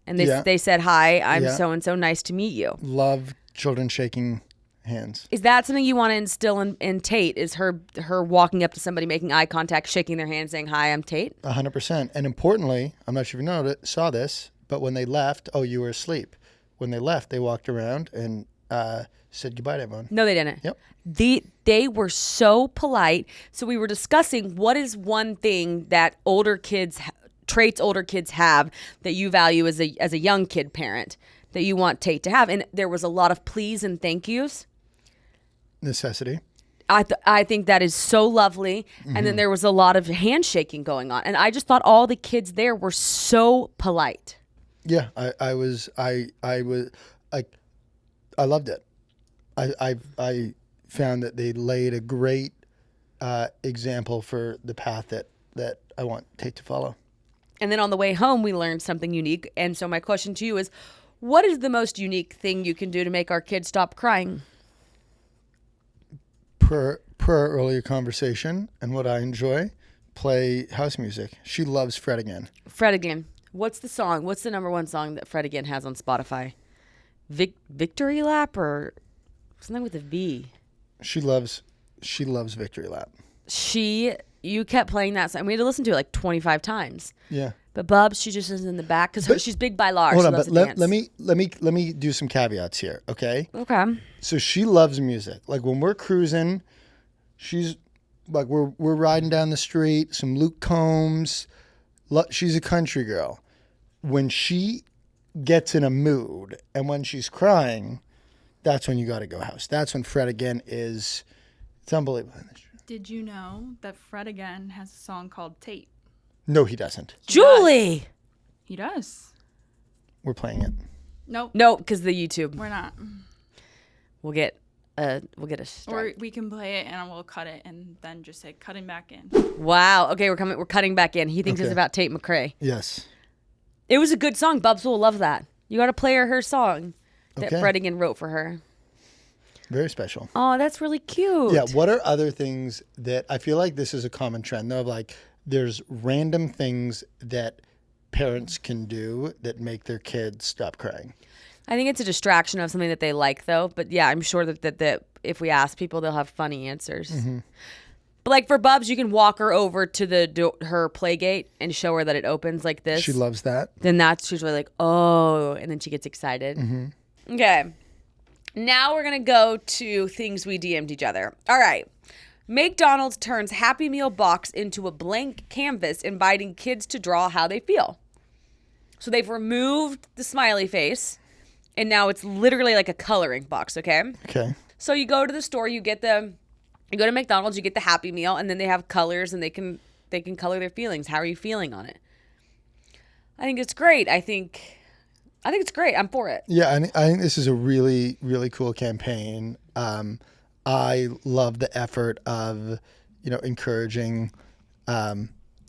And they said, "Hi, I'm so-and-so. Nice to meet you." Love children shaking hands. Is that something you want to instill in Tate? Is her walking up to somebody, making eye contact, shaking their hand, saying, "Hi, I'm Tate"? 100%. And importantly, I'm not sure if you saw this, but when they left, you were asleep. When they left, they walked around and said goodbye to everyone. No, they didn't. Yep. They were so polite. So we were discussing what is one thing that traits older kids have that you value as a young kid parent that you want Tate to have. And there was a lot of please and thank yous. Necessity. I think that is so lovely. Mm-hmm. And then there was a lot of handshaking going on. And I just thought all the kids there were so polite. Yeah, I loved it. I found that they laid a great example for the path that I want Tate to follow. And then on the way home, we learned something unique. And so my question to you is, what is the most unique thing you can do to make our kids stop crying? Per our earlier conversation and what I enjoy, play house music. She loves Fred Again. Fred Again. What's the song? What's the number 1 song that Fred Again has on Spotify? Victory Lap or something with a V? She loves Victory Lap. You kept playing that song. We had to listen to it like 25 times. Yeah. But Bubs, she just is in the back because she's big by Lars. Hold on, but let me do some caveats here, okay? Okay. So she loves music. Like when we're cruising, she's like we're riding down the street, some Luke Combs. She's a country girl. When she gets in a mood and when she's crying, that's when you got to go house. That's when Fred Again is. It's unbelievable. Did you know that Fred Again has a song called Tate? No, he doesn't. Julie! He does. We're playing it. Nope. No, because the YouTube. We're not. We'll get a strike. Or we can play it and we'll cut it and then just say cutting back in. Wow. Okay, we're cutting back in. He thinks it's about Tate McRae. Yes. It was a good song. Bubs will love that. You got to play her song that Fred Again wrote for her. Very special. Oh, that's really cute. Yeah. What are other things that I feel like this is a common trend though? Of like there's random things that parents can do that make their kids stop crying. I think it's a distraction of something that they like, though. But yeah, I'm sure that if we ask people, they'll have funny answers. Mm-hmm. But like for Bubs, you can walk her over to her play gate and show her that it opens like this. She loves that. Then she's really like, oh, and then she gets excited. Mm-hmm. Okay. Now we're going to go to things we DM'd each other. All right. McDonald's turns Happy Meal box into a blank canvas, inviting kids to draw how they feel. So they've removed the smiley face, and now it's literally like a coloring box, okay? Okay. So you go to the store, you go to McDonald's, you get the Happy Meal, and then they have colors, and they can color their feelings. How are you feeling on it? I think it's great. I think it's great. I'm for it. Yeah, I think this is a really, really cool campaign. I love the effort of, encouraging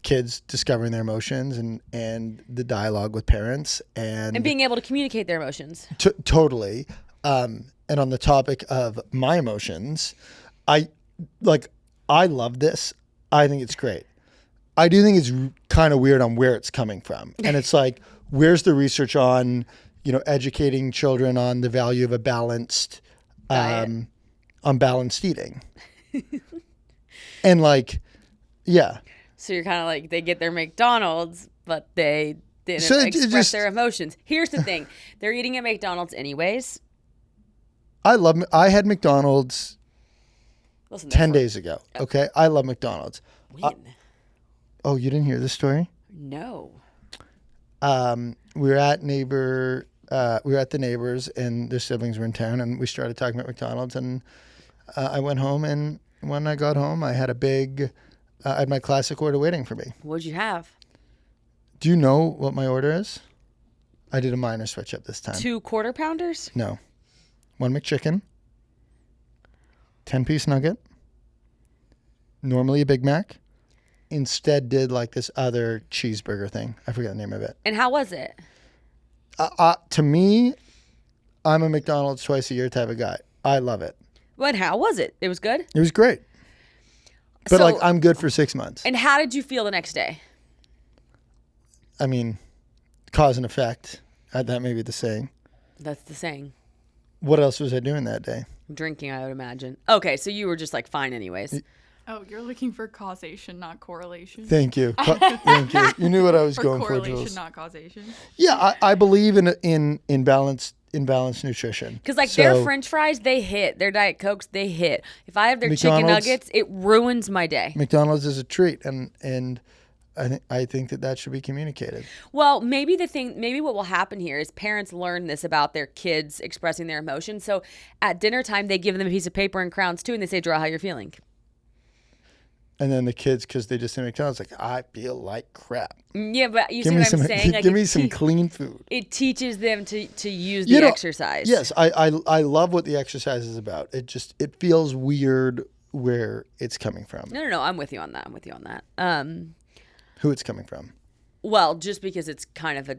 kids discovering their emotions and the dialogue with parents and being able to communicate their emotions. Totally. And on the topic of my emotions, I love this. I think it's great. I do think it's kind of weird on where it's coming from. And it's like, where's the research on, educating children on the value of a balanced, unbalanced eating? And yeah. So you're kind of like, they get their McDonald's, but they didn't express their emotions. Here's the thing. They're eating at McDonald's anyways. I had McDonald's Listen, 10 days ago. Okay. I love McDonald's. When? Oh, you didn't hear this story? No. We were at the neighbors and their siblings were in town and we started talking about McDonald's and I went home and when I got home, I had I had my classic order waiting for me. What'd you have? Do you know what my order is? I did a minor switch up this time. 2 quarter pounders? No. 1 McChicken, 10-piece nugget, normally a Big Mac, instead did like this other cheeseburger thing. I forget the name of it. And how was it? To me, I'm a McDonald's twice a year type of guy. I love it. But how was it? It was good? It was great. But I'm good for 6 months. And how did you feel the next day? I mean, cause and effect. That may be the saying. That's the saying. What else was I doing that day? Drinking, I would imagine. Okay, so you were just like fine anyways. Oh, you're looking for causation, not correlation. Thank you. Thank you. You knew what I was going for, correlation, Jules. not causation. Yeah, I believe in balanced nutrition. Because their French fries, they hit. Their Diet Cokes, they hit. If I have their chicken nuggets, it ruins my day. McDonald's is a treat, and I think that should be communicated. Well, maybe what will happen here is parents learn this about their kids expressing their emotions. So at dinner time, they give them a piece of paper and crowns too, and they say, draw how you're feeling. And then the kids, because they just say McDonald's, like, I feel like crap. Yeah, but you see what I'm saying? Give me some clean food. It teaches them to use the exercise. Yes, I love what the exercise is about. It feels weird where it's coming from. No, I'm with you on that. Who it's coming from. Well, just because it's kind of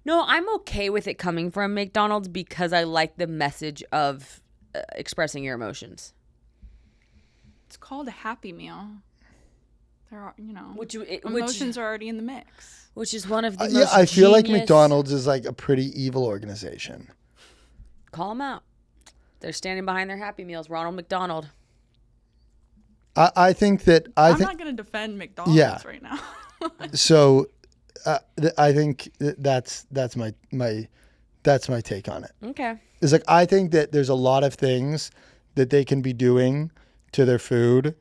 no, I'm okay with it coming from McDonald's because I like the message of expressing your emotions. It's called a Happy Meal. There are, emotions are already in the mix. Which is one of the most I feel like genius- McDonald's is like a pretty evil organization. Call them out. They're standing behind their Happy Meals. Ronald McDonald. I think that I'm not going to defend McDonald's right now. So, I think that's my take on it. Okay. It's like I think that there's a lot of things that they can be doing to their food,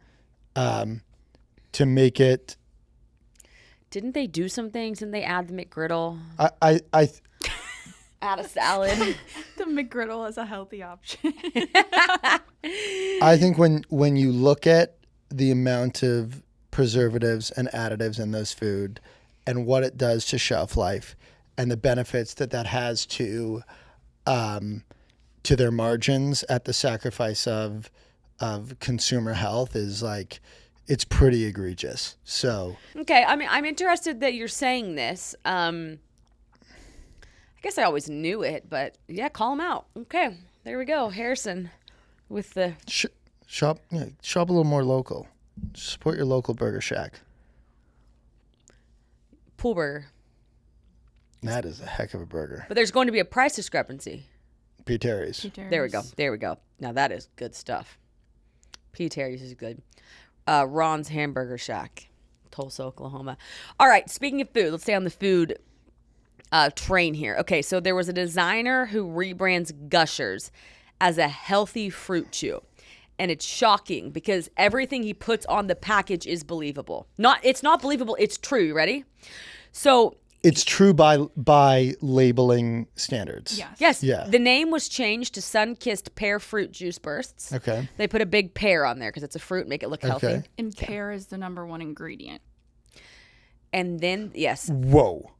to make it. Didn't they do some things and they add the McGriddle? Add a salad. The McGriddle is a healthy option. I think when you look at the amount of preservatives and additives in those food and what it does to shelf life and the benefits that has to their margins at the sacrifice of consumer health is like, it's pretty egregious. So okay, I mean, I'm interested that you're saying this. I guess I always knew it, but yeah, call them out. Okay, there we go, Harrison, with the shop a little more local. Support your local burger shack. pool burger. That is a heck of a burger. But there's going to be a price discrepancy. P. Terry's. There we go. Now that is good stuff. P. Terry's is good. Ron's Hamburger Shack, Tulsa, Oklahoma. All right, speaking of food, let's stay on the food train here. Okay, so there was a designer who rebrands Gushers as a healthy fruit chew. And it's shocking because everything he puts on the package is believable. It's not believable, it's true. You ready? So it's true by labeling standards. Yes. Yeah. The name was changed to Sun-Kissed Pear Fruit Juice Bursts. Okay. They put a big pear on there because it's a fruit, make it look healthy. And pear is the number one ingredient. And then, yes. Whoa.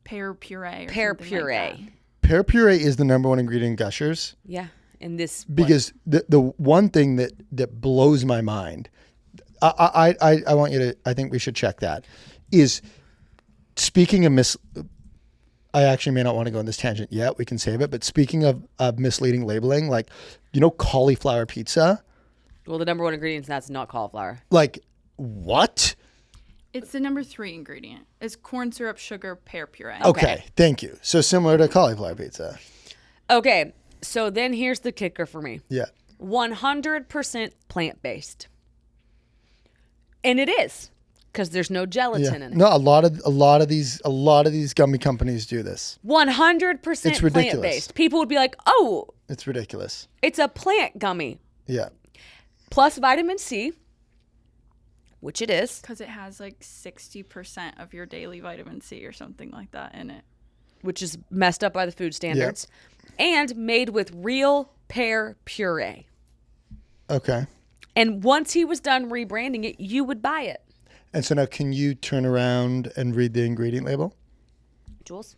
Pear puree. Pear puree. Like Pear puree is the number one ingredient in Gushers. Yeah. In this because the one thing that blows my mind, I want you to, I think we should check that, is speaking of I actually may not want to go on this tangent yet. We can save it. But speaking of misleading labeling, like, cauliflower pizza. Well, the number one ingredient, that's not cauliflower. Like, what? It's the number 3 ingredient. It's corn syrup, sugar, pear puree. Okay. Thank you. So similar to cauliflower pizza. Okay. So then here's the kicker for me. Yeah. 100% plant-based. And it is, because there's no gelatin in it. No, a lot of these gummy companies do this. 100% It's ridiculous. plant-based. People would be like, "Oh, it's ridiculous. It's a plant gummy." Yeah. Plus vitamin C, which it is. Because it has like 60% of your daily vitamin C or something like that in it. Which is messed up by the food standards. Yep. And made with real pear puree. Okay. And once he was done rebranding it, you would buy it. And so now can you turn around and read the ingredient label? Jules?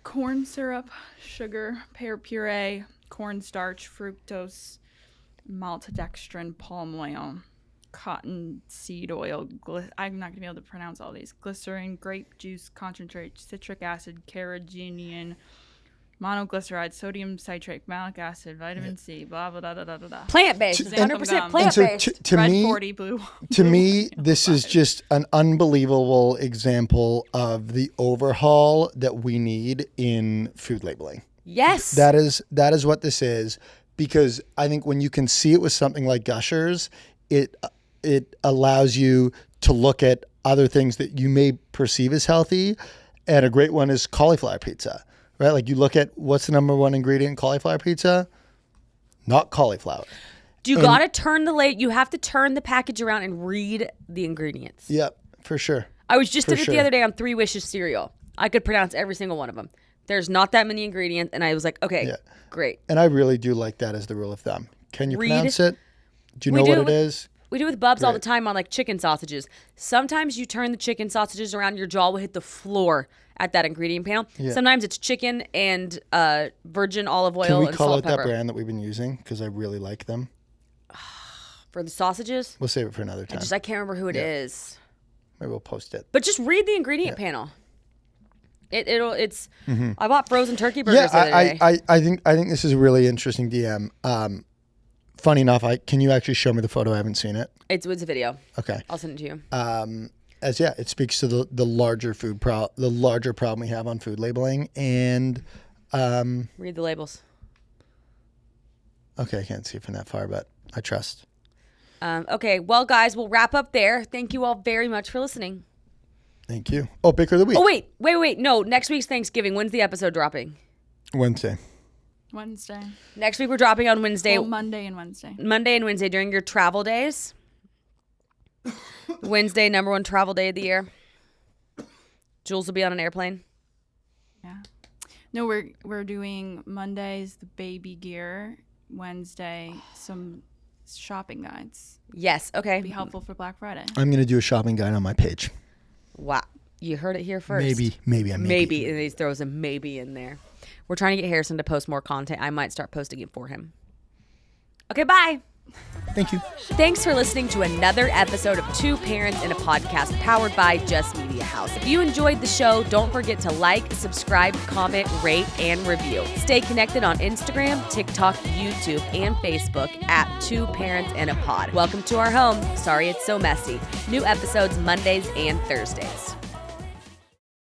Corn syrup, sugar, pear puree, cornstarch, fructose, maltodextrin, palm oil, cottonseed oil, I'm not going to be able to pronounce all these, glycerin, grape juice, concentrate, citric acid, carrageenan, monoglyceride, sodium citrate, malic acid, vitamin C, blah, blah, blah, blah, blah, blah. Plant-based. 100% plant-based. So to Red me, 40, blue. To me, this is just an unbelievable example of the overhaul that we need in food labeling. Yes. That is what this is, because I think when you can see it with something like Gushers, it allows you to look at other things that you may perceive as healthy. And a great one is cauliflower pizza. Right? Like you look at what's the number one ingredient in cauliflower pizza? Not cauliflower. You got to turn you have to turn the package around and read the ingredients. Yep, for sure. I was just did it the other day on 3 Wishes cereal. I could pronounce every single one of them. There's not that many ingredients, and I was like, okay, great. And I really do like that as the rule of thumb. Can you pronounce it? Do you know what it is? We do it with Bubs all the time on like chicken sausages. Sometimes you turn the chicken sausages around, your jaw will hit the floor at that ingredient panel. Yeah. Sometimes it's chicken and virgin olive oil and salt and pepper. Can we call out that brand that we've been using? Because I really like them. For the sausages? We'll save it for another time. I can't remember who it is. Maybe we'll post it. But just read the ingredient panel. It's. I bought frozen turkey burgers the other day. I think this is a really interesting DM. Funny enough, can you actually show me the photo? I haven't seen it. It's a video. Okay. I'll send it to you. It speaks to the larger problem we have on food labeling and read the labels. Okay, I can't see from that far, but I trust. Okay, well, guys, we'll wrap up there. Thank you all very much for listening. Thank you. Oh, Baker of the Week. Oh, wait. No, next week's Thanksgiving. When's the episode dropping? Wednesday. Next week we're dropping on Wednesday. Well, Monday and Wednesday. Monday and Wednesday during your travel days. Wednesday, number one travel day of the year. Jules will be on an airplane. Yeah. No, we're doing Mondays the baby gear. Wednesday some shopping guides. Yes. Okay. It'll be helpful for Black Friday. I'm gonna do a shopping guide on my page. Wow. You heard it here first. Maybe. And he throws a maybe in there. We're trying to get Harrison to post more content. I might start posting it for him. Okay, bye. Thank you. Thanks for listening to another episode of Two Parents in a Podcast powered by Just Media House. If you enjoyed the show, don't forget to like, subscribe, comment, rate, and review. Stay connected on Instagram, TikTok, YouTube, and Facebook at Two Parents in a Pod. Welcome to our home. Sorry it's so messy. New episodes Mondays and Thursdays.